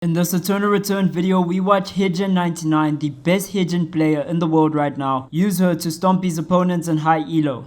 In this Eternal Return video, we watch Hyejin 99, the best Hyejin player in the world right now, use her to stomp his opponents in high elo.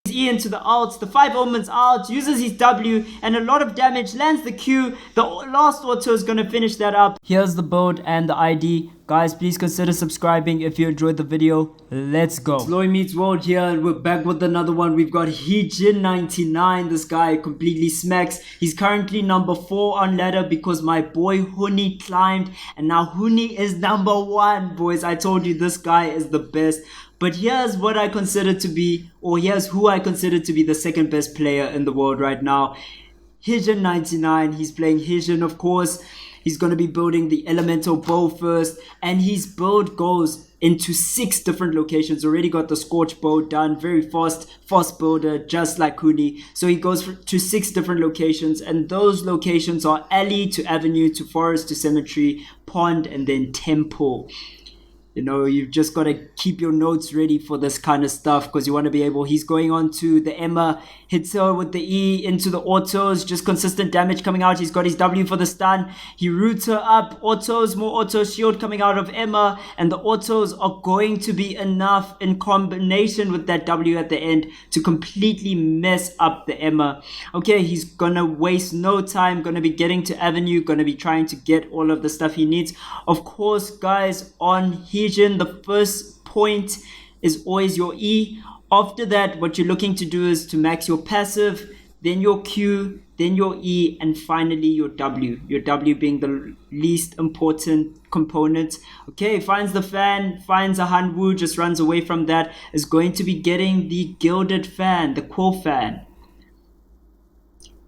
E into the ults, the 5 omens out, uses his W, and a lot of damage, lands the Q. The last auto is gonna finish that up. Here's the build and the ID. Guys, please consider subscribing if you enjoyed the video. Let's go. Slowy Meets World here, and we're back with another one. We've got Hyejin 99. This guy completely smacks. He's currently number 4 on ladder because my boy Huni climbed, and now Huni is number 1, boys. I told you this guy is the best. But here's what I consider to be, or here's who I consider to be the second best player in the world right now. Hyejin 99, he's playing Hyejin, of course. He's going to be building the elemental bow first, and his build goes into 6 different locations. Already got the scorch bow done, very fast builder, just like Huni. So he goes to 6 different locations, and those locations are alley to avenue to forest to cemetery, pond, and then temple. You know, you've just got to keep your notes ready for this kind of stuff because you want to be able. He's going on to the Emma, hits her with the E into the autos, just consistent damage coming out. He's got his W for the stun. He roots her up, autos, more auto shield coming out of Emma, and the autos are going to be enough in combination with that W at the end to completely mess up the Emma. Okay, he's gonna waste no time, gonna be getting to Avenue, gonna be trying to get all of the stuff he needs. Of course, guys, on Hyejin, the first point is always your E. After that, what you're looking to do is to max your passive, then your Q, then your E, and finally your W. Your W being the least important component. Okay, finds the fan, finds a Hanwoo, just runs away from that, is going to be getting the gilded fan, the quill fan.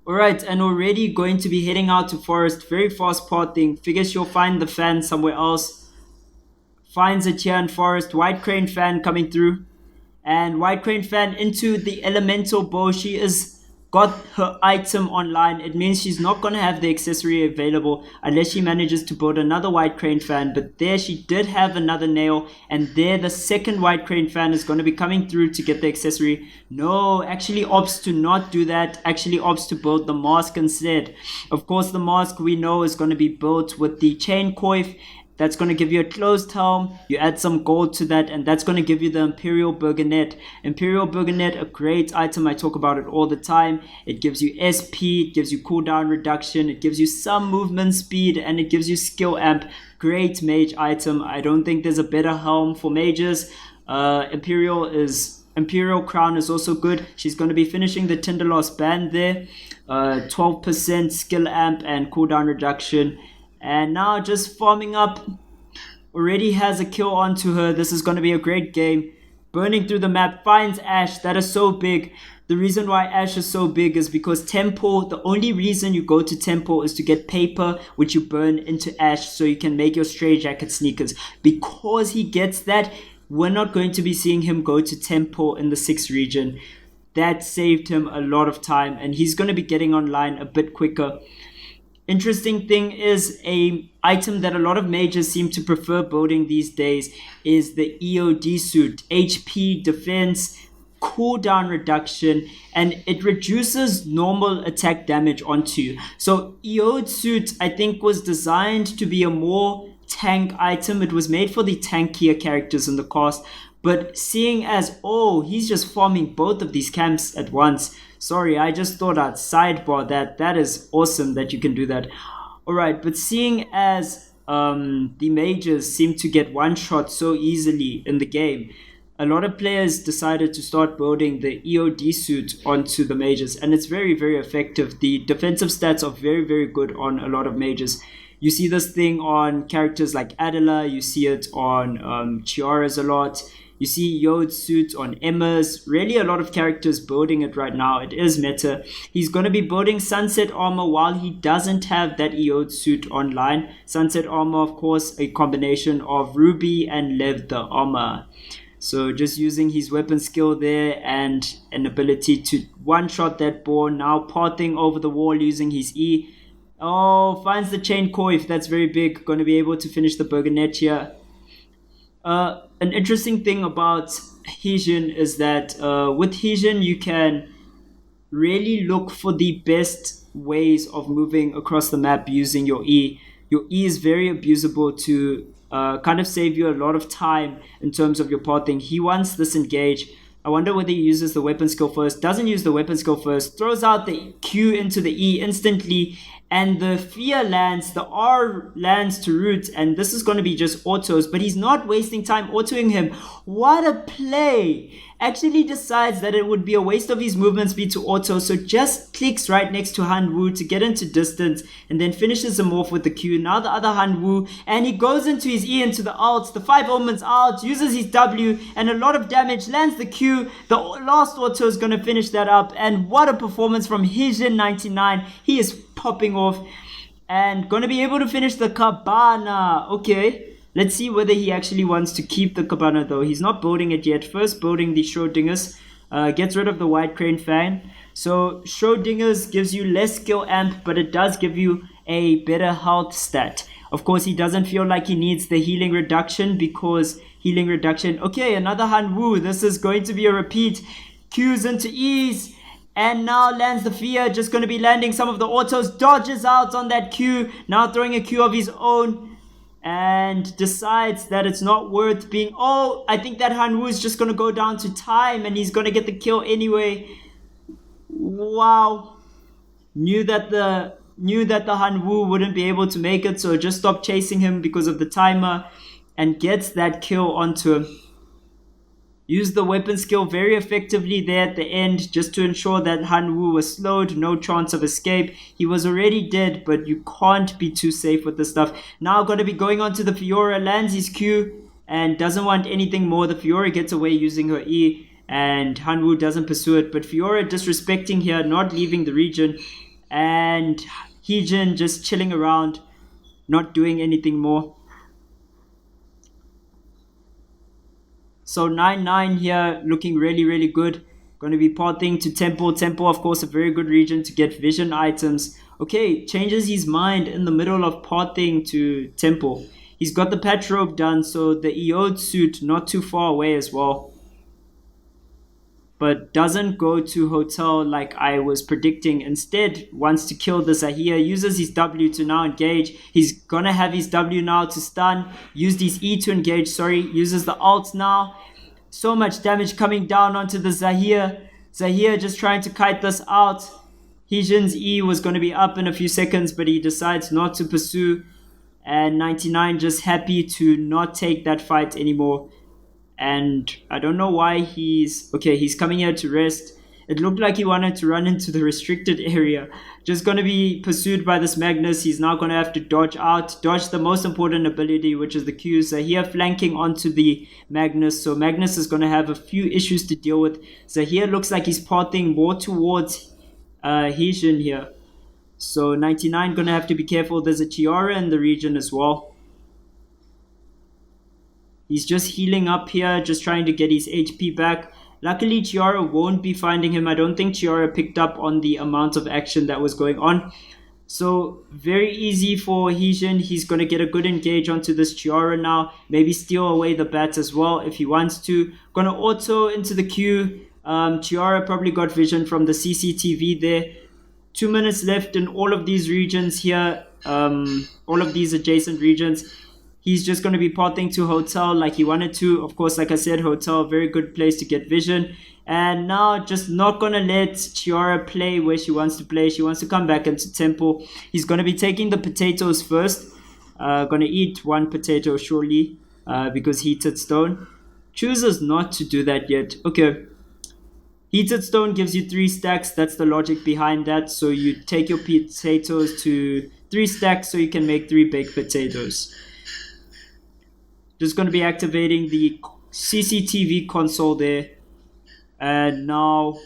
Alright, and already going to be heading out to forest, very fast parting, figures she'll find the fan somewhere else. Finds it here in forest, White Crane fan coming through, and White Crane fan into the elemental bow. She is got her item online. It means she's not going to have the accessory available unless she manages to build another White Crane fan, but there she did have another nail, and there the second White Crane fan is going to be coming through to get the accessory. No, actually opts to not do that, actually opts to build the mask instead. Of course, the mask we know is going to be built with the chain coif. That's going to give you a closed helm. You add some gold to that, and that's going to give you the Imperial Burgonet. Imperial Burgonet, a great item. I talk about it all the time. It gives you SP, it gives you cooldown reduction, it gives you some movement speed, and it gives you skill amp. Great mage item. I don't think there's a better helm for mages. Imperial Crown is also good. She's going to be finishing the Tinderloss band there. 12% skill amp and cooldown reduction. And now just farming up, already has a kill onto her. This is going to be a great game. Burning through the map, finds Ash. That is so big. The reason why Ash is so big is because Temple, the only reason you go to Temple is to get paper, which you burn into Ash so you can make your Stray Jacket sneakers. Because he gets that, we're not going to be seeing him go to Temple in the 6th region. That saved him a lot of time, and he's going to be getting online a bit quicker. Interesting thing is a item that a lot of mages seem to prefer building these days is the EOD suit. HP, defense, cooldown reduction, and it reduces normal attack damage onto you. So EOD suit, I think, was designed to be a more tank item. It was made for the tankier characters in the cast. But seeing as, oh, he's just farming both of these camps at once. Sorry, I just thought I'd sidebar that. That is awesome that you can do that. Alright, but seeing as the mages seem to get one shot so easily in the game, a lot of players decided to start building the EOD suit onto the mages. And it's very, very effective. The defensive stats are very, very good on a lot of mages. You see this thing on characters like Adela. You see it on Chiaras a lot. You see Yod suit on Emma's. Really a lot of characters building it right now. It is meta. He's going to be building Sunset Armor while he doesn't have that Yod suit online. Sunset Armor, of course, a combination of Ruby and Lev the Armor. So just using his weapon skill there and an ability to one-shot that ball. Now parting over the wall using his E. Oh, finds the chain coif. That's very big. Going to be able to finish the Burgonet here. An interesting thing about Hyejin is that with Hyejin you can really look for the best ways of moving across the map using your E. your E is very abusable to kind of save you a lot of time in terms of your pathing. He wants this engage. I wonder whether he uses the weapon skill first. Doesn't use the weapon skill first. Throws out the Q into the E instantly. And the fear lands, the R lands to root. And this is going to be just autos. But he's not wasting time autoing him. What a play. Actually decides that it would be a waste of his movement speed to auto. So just clicks right next to Han Wu to get into distance. And then finishes him off with the Q. Now the other Han Wu. And he goes into his E into the alt. The 5 omens out. Uses his W. And a lot of damage. Lands the Q. The last auto is going to finish that up. And what a performance from Hyejin 99. He is popping off. And going to be able to finish the Cabana. Okay. Let's see whether he actually wants to keep the Cabana though. He's not building it yet. First building the Schrodinger's. Gets rid of the White Crane fan. So Schrodinger's gives you less skill amp, but it does give you a better health stat. Of course, he doesn't feel like he needs the healing reduction because healing reduction. Okay, another Han Wu. This is going to be a repeat. Q's into E's. And now lands the fear. Just going to be landing some of the autos. Dodges out on that Q. Now throwing a Q of his own. And decides that it's not worth being... Oh, I think that Han Wu is just going to go down to time. And he's going to get the kill anyway. Wow. Knew that the Han Wu wouldn't be able to make it. So just stopped chasing him because of the timer. And gets that kill onto him. Used the weapon skill very effectively there at the end just to ensure that Han Wu was slowed, no chance of escape. He was already dead, but you can't be too safe with this stuff. Now going to be going on to the Fiora, lands his Q and doesn't want anything more. The Fiora gets away using her E and Han Wu doesn't pursue it. But Fiora disrespecting here, not leaving the region. And Hyejin just chilling around, not doing anything more. So 9-9 here, looking really, really good. Going to be pathing to Temple. Temple, of course, a very good region to get vision items. Okay, changes his mind in the middle of pathing to Temple. He's got the Patrobe done, so the Eode suit not too far away as well. But doesn't go to Hotel like I was predicting. Instead, wants to kill the Zahir. Uses his W to now engage. He's going to have his W now to stun. Used his E to engage, sorry. Uses the alt now. So much damage coming down onto the Zahir. Zahir just trying to kite this out. Hyejin's E was going to be up in a few seconds, but he decides not to pursue. And 99 just happy to not take that fight anymore. And I don't know why he's coming here to rest. It looked like he wanted to run into the restricted area. Just going to be pursued by this Magnus. He's now going to have to dodge out. Dodge the most important ability, which is the Q. Zahir flanking onto the Magnus. So Magnus is going to have a few issues to deal with. Zahir looks like he's pathing more towards Hyejin here. So 99 going to have to be careful. There's a Chiara in the region as well. He's just healing up here, just trying to get his HP back. Luckily, Chiara won't be finding him. I don't think Chiara picked up on the amount of action that was going on. So, very easy for Hyejin. He's going to get a good engage onto this Chiara now. Maybe steal away the bats as well if he wants to. Going to auto into the queue. Chiara probably got vision from the CCTV there. 2 minutes left in all of these regions here. All of these adjacent regions. He's just going to be pathing to Hotel like he wanted to. Of course, like I said, Hotel, very good place to get vision. And now just not going to let Chiara play where she wants to play. She wants to come back into Temple. He's going to be taking the potatoes first. Going to eat one potato surely because heated stone. Chooses not to do that yet. Okay. Heated stone gives you 3 stacks. That's the logic behind that. So you take your potatoes to 3 stacks so you can make 3 baked potatoes. Just going to be activating the CCTV console there. And now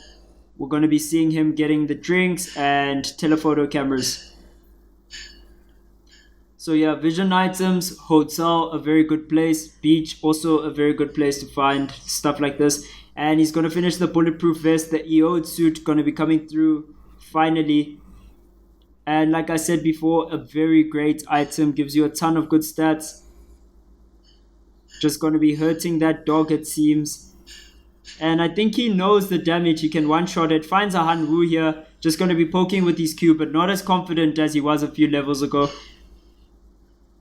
we're going to be seeing him getting the drinks and telephoto cameras. So yeah, vision items, hotel, a very good place. Beach, also a very good place to find stuff like this. And he's going to finish the bulletproof vest. The Eode suit going to be coming through finally. And like I said before, a very great item. Gives you a ton of good stats. Just going to be hurting that dog, it seems. And I think he knows the damage. He can one-shot it. Finds a Han Wu here. Just going to be poking with his Q, but not as confident as he was a few levels ago.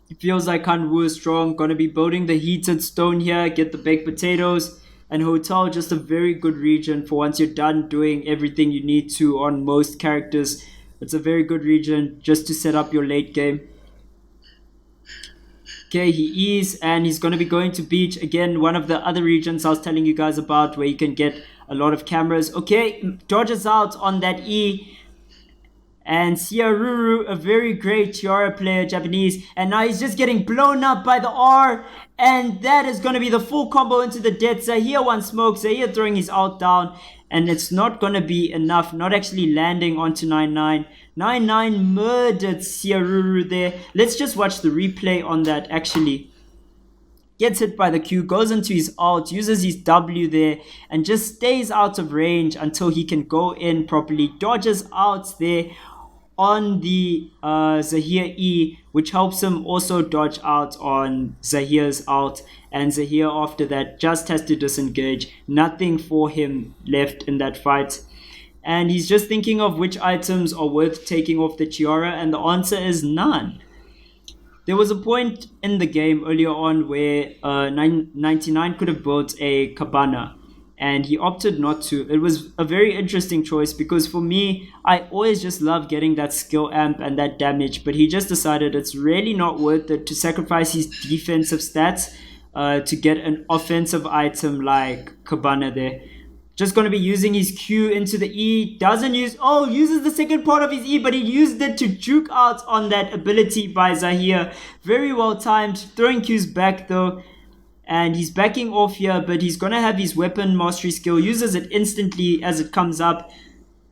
It feels like Hanwoo is strong. Gonna be building the heated stone here, get the baked potatoes. And hotel, just a very good region for once you're done doing everything you need to on most characters. It's a very good region just to set up your late game. Okay, he is, and he's going to be going to beach again. One of the other regions I was telling you guys about where you can get a lot of cameras. Okay, dodges out on that E. And Siaruru, a very great Tiara player, Japanese. And now he's just getting blown up by the R. And that is going to be the full combo into the dead. Zahir one smoke. Zahir throwing his ult down. And it's not going to be enough. Not actually landing onto 9-9. 9-9 murdered Siaruru there. Let's just watch the replay on that actually. Gets hit by the Q, goes into his ult, uses his W there, and just stays out of range until he can go in properly. Dodges out there on the Zahir E, which helps him also dodge out on Zahir's ult. And Zahir after that just has to disengage. Nothing for him left in that fight. And he's just thinking of which items are worth taking off the Tiara, and the answer is none. There was a point in the game earlier on where 99 could have built a Cabana, and he opted not to. It was a very interesting choice because for me, I always just love getting that skill amp and that damage, but he just decided it's really not worth it to sacrifice his defensive stats to get an offensive item like Cabana there. Just going to be using his Q into the E. Uses the second part of his E, but he used it to juke out on that ability by Zahir. Very well timed. Throwing Qs back though. And he's backing off here, but he's going to have his weapon mastery skill. Uses it instantly as it comes up.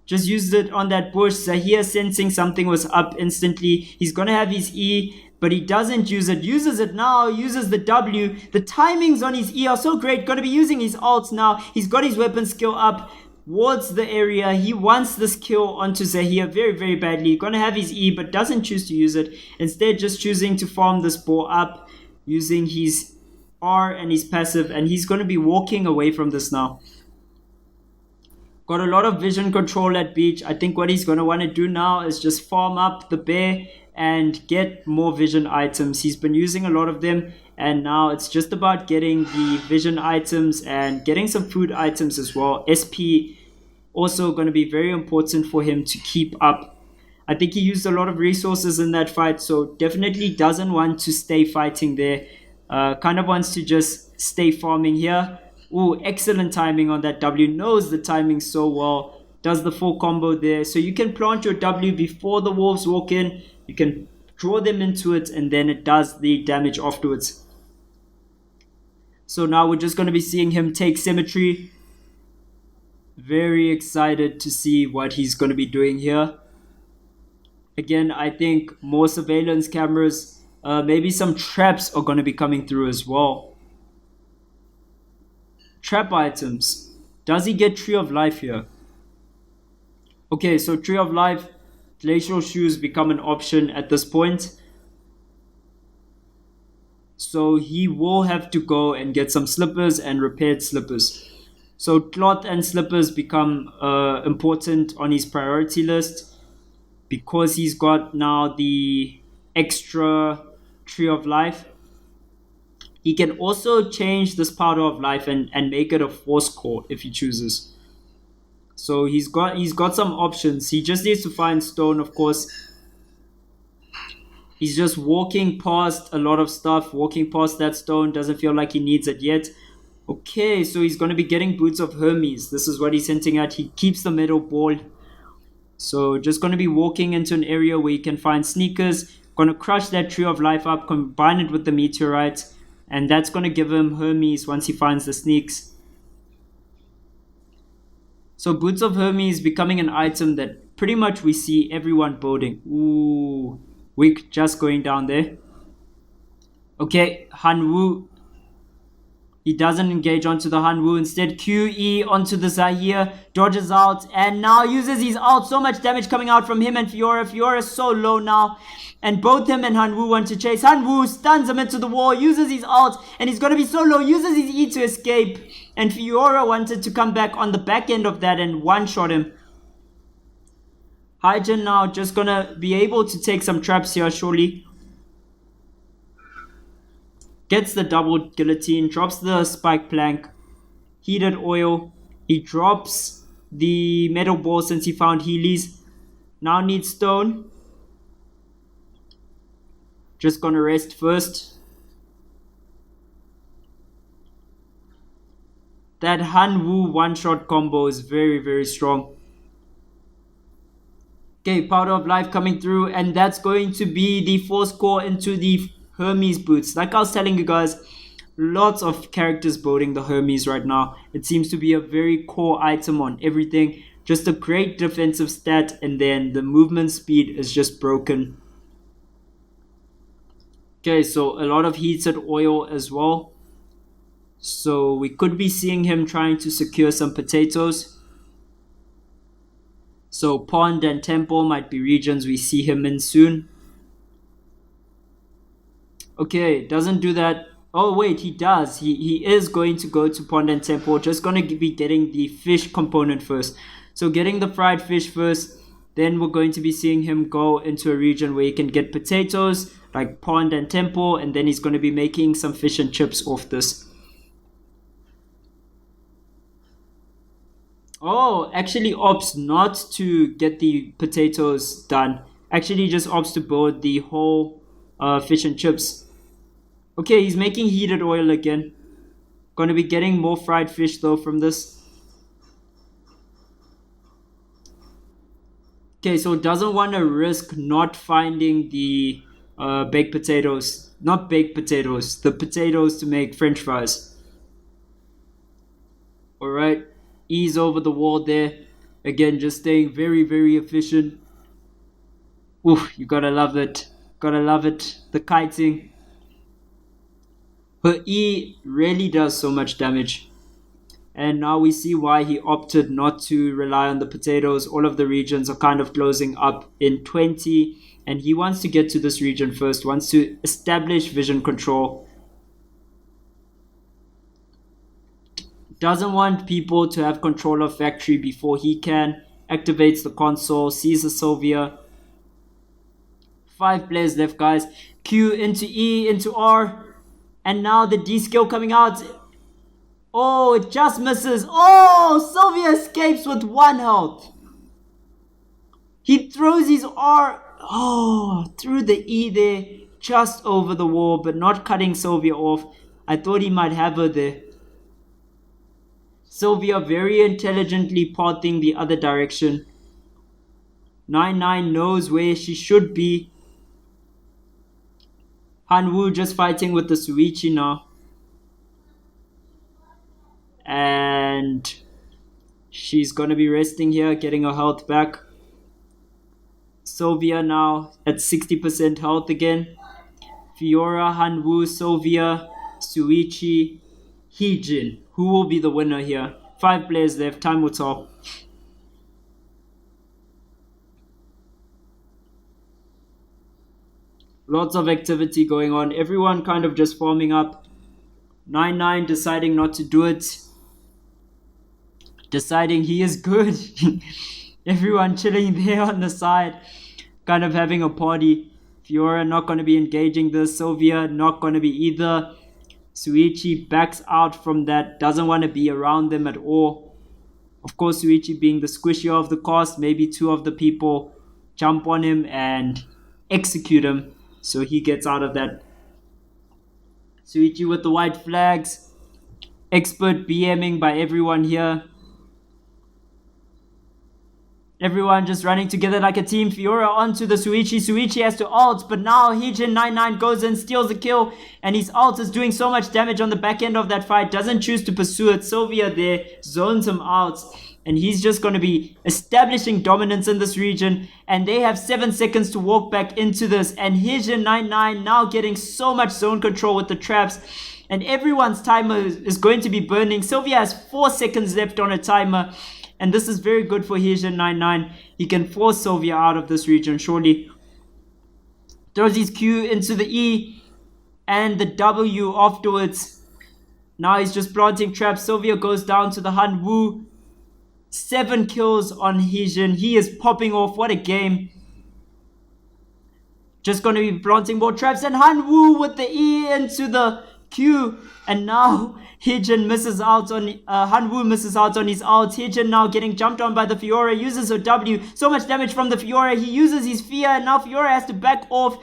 Just used it on that bush. Zahir sensing something was up instantly. He's going to have his E, but he doesn't use it. Uses it now, uses the W. The timings on his E are so great. Going to be using his ults now. He's got his weapon skill up towards the area. He wants this kill onto Zahir very, very badly. Going to have his E, but doesn't choose to use it. Instead, just choosing to farm this ball up using his R and his passive. And he's going to be walking away from this now. Got a lot of vision control at beach. I think what he's going to want to do now is just farm up the bear and get more vision items. He's been using a lot of them, and now it's just about getting the vision items and getting some food items as well. SP also going to be very important for him to keep up. I think he used a lot of resources in that fight, so definitely doesn't want to stay fighting there. Kind of wants to just stay farming here. Ooh, excellent timing on that W. Knows the timing so well. Does the full combo there. So you can plant your W before the wolves walk in. You can draw them into it, and then it does the damage afterwards. So now we're just going to be seeing him take Symmetry. Very excited to see what he's going to be doing here. Again, I think more surveillance cameras. Maybe some traps are going to be coming through as well. Trap items. Does he get Tree of Life here? Okay, so Tree of Life, Glacial Shoes become an option at this point. So he will have to go and get some slippers and repaired slippers. So cloth and slippers become important on his priority list because he's got now the extra Tree of Life. He can also change this Powder of Life and make it a Force Core if he chooses. So he's got some options. He just needs to find stone, of course. He's just walking past a lot of stuff. Walking past that stone. Doesn't feel like he needs it yet. Okay, so he's going to be getting Boots of Hermes. This is what he's hinting at. He keeps the metal ball. So just going to be walking into an area where you can find sneakers. Going to crush that Tree of Life up. Combine it with the meteorite. And that's going to give him Hermes once he finds the sneaks. So Boots of Hermes becoming an item that pretty much we see everyone building. Ooh, Wick just going down there. Okay, Hanwoo. He doesn't engage onto the Hanwoo. Instead, QE onto the Zahir. Dodges out. And now uses his ult. So much damage coming out from him and Fiora. Fiora is so low now. And both him and Hanwoo want to chase. Hanwoo stuns him into the wall. Uses his ult. And he's going to be so low. Uses his E to escape. And Fiora wanted to come back on the back end of that and one-shot him. Hyejin now just going to be able to take some traps here, surely. Gets the double guillotine, drops the spike plank, heated oil. He drops the metal ball since he found Heelys. Now needs stone. Just gonna rest first. That Han Wu one-shot combo is very, very strong. Okay, Powder of Life coming through, and that's going to be the force core into the Hermes boots. Like I was telling you guys, lots of characters building the Hermes right now. It seems to be a very core item on everything. Just a great defensive stat, and then the movement speed is just broken. Okay, so a lot of heated oil as well. So we could be seeing him trying to secure some potatoes. So Pond and Temple might be regions we see him in soon. Okay, doesn't do that. Oh wait, he does. He is going to go to Pond and Temple. Just going to be getting the fish component first. So getting the fried fish first. Then we're going to be seeing him go into a region where he can get potatoes like Pond and Temple. And then he's going to be making some fish and chips off this. Oh, actually opts not to get the potatoes done. Actually just opts to build the whole fish and chips. Okay, he's making heated oil again. Gonna be getting more fried fish though from this. Okay, so doesn't want to risk not finding the baked potatoes. Not baked potatoes, the potatoes to make french fries. Alright, ease over the wall there. Again, just staying very, very efficient. Oof, you gotta love it. Gotta love it. The kiting. Her E really does so much damage. And now we see why he opted not to rely on the potatoes. All of the regions are kind of closing up in 20. And he wants to get to this region first. Wants to establish vision control. Doesn't want people to have control of factory before he can. Activates the console. Sees the Sylvia. 5 players left, guys. Q into E into R. And now the D skill coming out. Oh, it just misses. Oh, Sylvia escapes with 1 health. He throws his R. Oh, through the E there. Just over the wall, but not cutting Sylvia off. I thought he might have her there. Sylvia very intelligently parting the other direction. 9-9 knows where she should be. Hanwoo just fighting with the Suichi now. And she's gonna be resting here, getting her health back. Sylvia now at 60% health again. Fiora, Hanwoo, Sylvia, Suichi, Hyejin. Who will be the winner here? 5 players left, time will tell. Lots of activity going on. Everyone kind of just forming up. 9-9 deciding not to do it. Deciding he is good. Everyone chilling there on the side. Kind of having a party. Fiora not going to be engaging this. Sylvia not going to be either. Suichi backs out from that. Doesn't want to be around them at all. Of course, Suichi being the squishier of the cast. Maybe 2 of the people jump on him and execute him. So he gets out of that. Suichi with the white flags. Expert BMing by everyone here. Everyone just running together like a team. Fiora onto the Suichi. Suichi has to ult, but now Hyejin 9-9 goes in, steals the kill, and his ult is doing so much damage on the back end of that fight. Doesn't choose to pursue it. Sylvia there zones him out, and he's just going to be establishing dominance in this region, and they have 7 seconds to walk back into this, and Hyejin 9-9 now getting so much zone control with the traps, and everyone's timer is going to be burning. Sylvia has 4 seconds left on a timer. And this is very good for Hyejin 9-9. He can force Sylvia out of this region, surely. Throws his Q into the E. And the W afterwards. Now he's just planting traps. Sylvia goes down to the Han Wu. 7 kills on Hyejin. He is popping off. What a game. Just going to be planting more traps. And Han Wu with the E into the Q, and now Hyejin misses out on Hanwoo misses out on his ult. Hyejin now getting jumped on by the Fiora, uses her W. So much damage from the Fiora. He uses his fear, and now Fiora has to back off.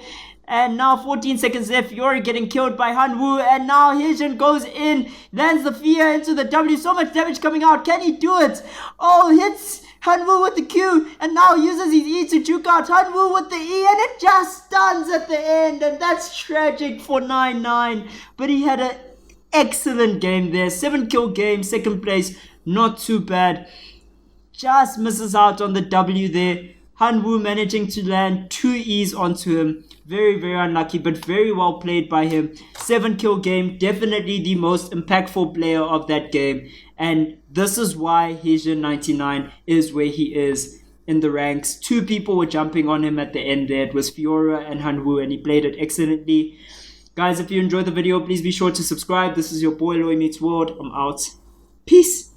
And now 14 seconds left. Fiora getting killed by Hanwoo, and now Hyejin goes in, lands the fear into the W. So much damage coming out. Can he do it? Oh, hits Hanwoo with the Q, and now uses his E to juke out Hanwoo with the E, and it just stuns at the end, and that's tragic for 9-9. But he had an excellent game there. 7-kill game, second place, not too bad. Just misses out on the W there. Hanwoo managing to land 2 E's onto him. Very, very unlucky, but very well played by him. 7-kill game, definitely the most impactful player of that game. And this is why Hyejin99 is where he is in the ranks. 2 people were jumping on him at the end there. It was Fiora and Hanwoo, and he played it excellently. Guys, if you enjoyed the video, please be sure to subscribe. This is your boy Loy Meets World. I'm out. Peace.